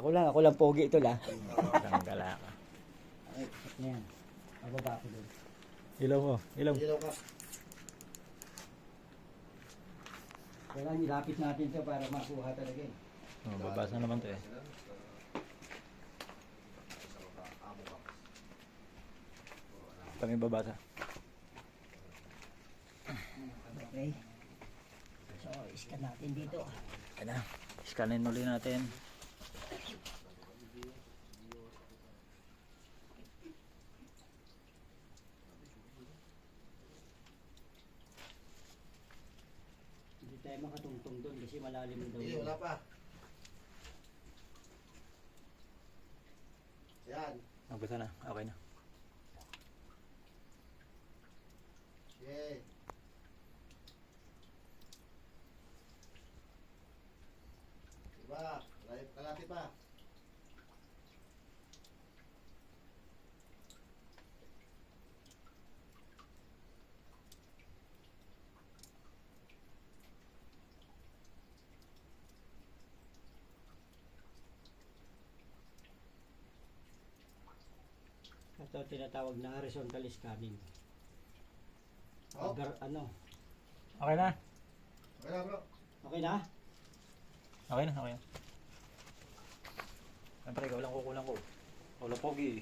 Ako lang pogi ito la. Tanggala ka. Ay, at na yan. Mababa ako doon. Ilaw mo, ilaw. Ilaw ka. Kailangan ilapit natin ito para makuha talaga eh. Oh, babasa naman to eh. Kami babasa. Okay. So, iskan natin dito. Kaya na. Scanin ulit natin. Hindi tayo makatungtong doon kasi malalim daw. Hindi, wala pa. Yan. Magbasa na. Okay na. Sige. Diba? Kalati pa. Ito tinatawag na horizontal scanning. Oh. Ano? Okay na. Okay na bro. Okay na? Okay na, okay na. Siyempre, ikaw lang kukulang ko. Wala pogi.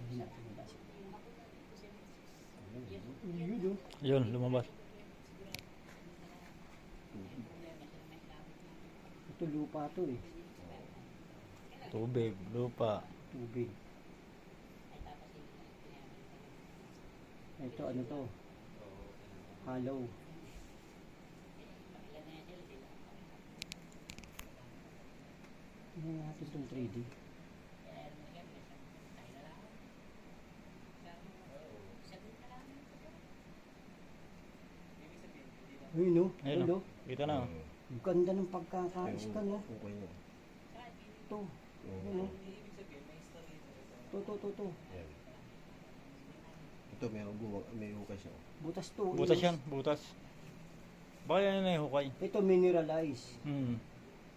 Hindi natin mabasa. Yun, lumabas. Ito lupa to eh. Tubig, lupa. Tubig. Ito ano to? Hollow. Ano natin itong 3D? Ayun no? Ayun Ayun o. no? Kita na. Ang ganda ng pagkaka-scan no? Okay na. Ito. Ayun no? Ito. Yan. Ito may hukay siya. Butas to. Butas Ayun, yan, butas. Baka yan na yung hukay. Ito mineralize. Lupa.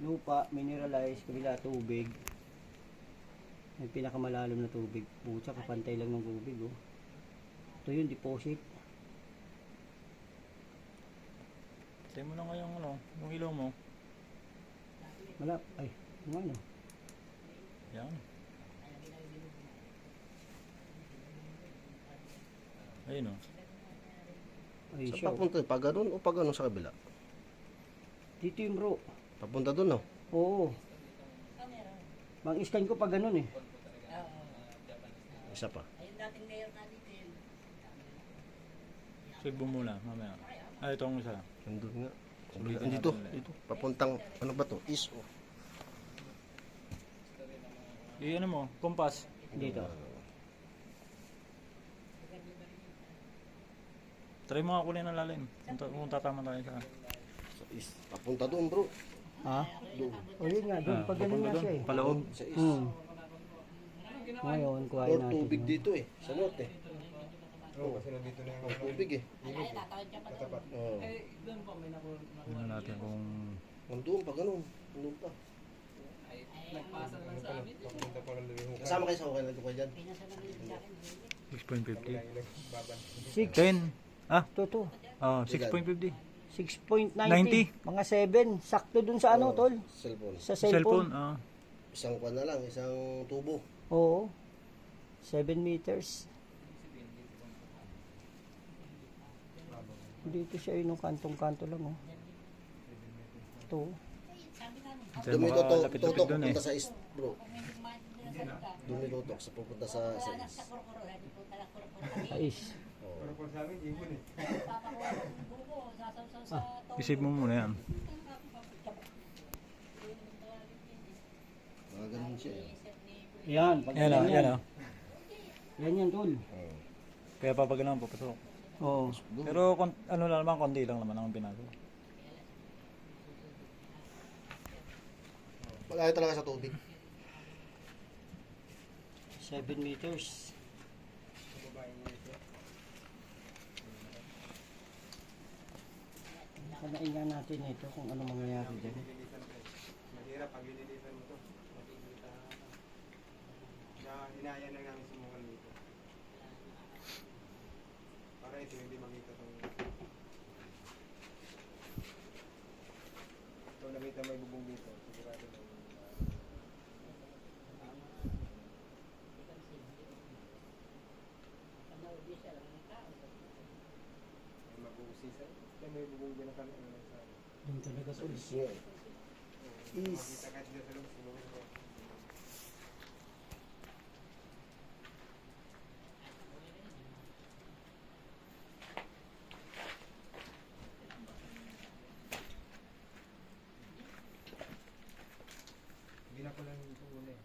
Lupa, mineralize, kabila tubig. May pinakamalalim na tubig. Pucha, kapantay lang ng tubig oh. Ito yung deposit. Tayo mo na nga yung ano, yung ilaw mo. Malap. Ay, yung ano? Yan. Ayun o. Ay, Sa siya. oh. papunta, pag ganun o pag ganun sa kabila? Dito yung bro. Papunta dun, no? Oo. Mang-scan ko pa ganun eh. Isa pa. Save mo muna, mamaya. Ah, ito ang isa. Nandun nga. Sulitin Dito, natin ulit. dito. Papuntang, ano ba to? East o? Ano mo, kompas. Dito. Try mo nga kulay ng lalim. Kung tatama tayo sa... Sa east. Papunta dun, bro. Ha? Doon. O yun nga, doon. Pag ganun papunta nga doon. siya eh. Paloob. Sa east. Ngayon, kuhain Or natin. tubig no? dito eh. Sa norte. Oo, kasi nandito na yung Or tubig eh. katapat. Oo. Tingnan natin kung... Nandun pa, ganun. Nandun pa. Papunta pa lang yung hukay. Kasama kayo sa hukay na hukay dyan. 6.50. Baban. 6. 10. Ah, Ito, to. oh, 6.50. 6.90. 90. Mga 7. Sakto dun sa ano, Oo, tol? Cellphone. Sa Cellphone. cellphone. Ah. Isang kwan na lang, isang tubo. Oo. 7 meters. Dito siya yung kantong-kanto lang oh. Ito. Dahil Dumitutok, makalapit-lapit tutok, doon eh. pupunta sa east, bro. Dumitutok sa pupunta sa east. Sais. Oo. Pero kung sa amin, ibon eh. Isip mo muna yan. Mga ganun siya eh. Yan, pag Yan o, yan o. Yan yan, tol. Oo. Kaya papag naman papasok. Oo. Pero ano lang naman, konti lang naman ang binago. Malayo talaga sa tubig. 7 meters. Panain nga natin ito kung ano mangyayari dyan. Mahirap pag lililisan mo to. Makikita. Kaya hinaya na namin sumukan dito. Para ito hindi makita itong... Ito nakita may bubong dito. Sigurado na mag-uusisa. Kaya may bubong din na kami. Doon talaga, tol. Yeah. Makita kahit dito sa loob. Sumukan ko. Hindi na ko lang ito una eh.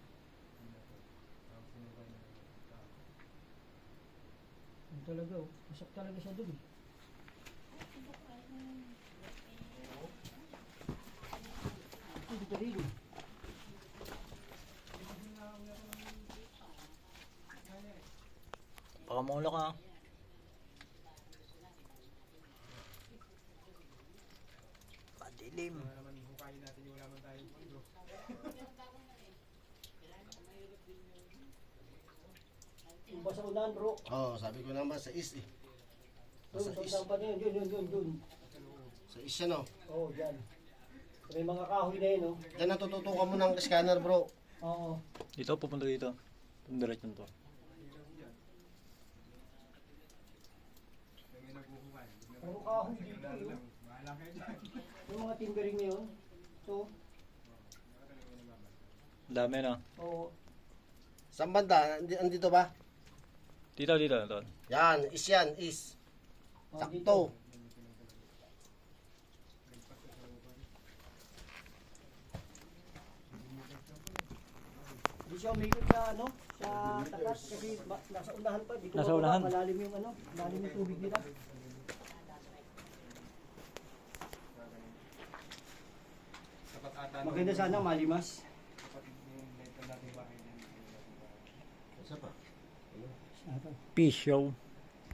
Hindi na ko. Ang sinukan na Doon talaga, oh. Pasok talaga siya doon. Dito rin. Pakamula ka. Padilim. naman hukayin natin yung wala man tayong pondo. Yung ba sa unahan, bro? Oo, sabi ko naman sa east eh. Doon, Sa sa east. unahan pa na yun. Yun. Sa east yan oh. Oo, dyan. May mga kahoy na yun, oh. Yan natututukan mo ng scanner bro. Oo. Dito, pupunta dito. Diretso to. May naghuhukay. Puro kahoy dito, yun. Bahala kayo dyan. Yung mga timbering na yun. So, Dami na. oo. Saan banda? Andito ba? Dito. Ito. Yan, east yan, east. Oh, Sakto. Hindi siya umikot sa ano, sa tapat kasi nasa unahan pa. Di ko Nasa mababa, unahan. malalim yung ano, malalim yung tubig nila. Dapat ata Maganda sana malimas. kapatid yung letter natin bahay din. Isa pa. Fish show.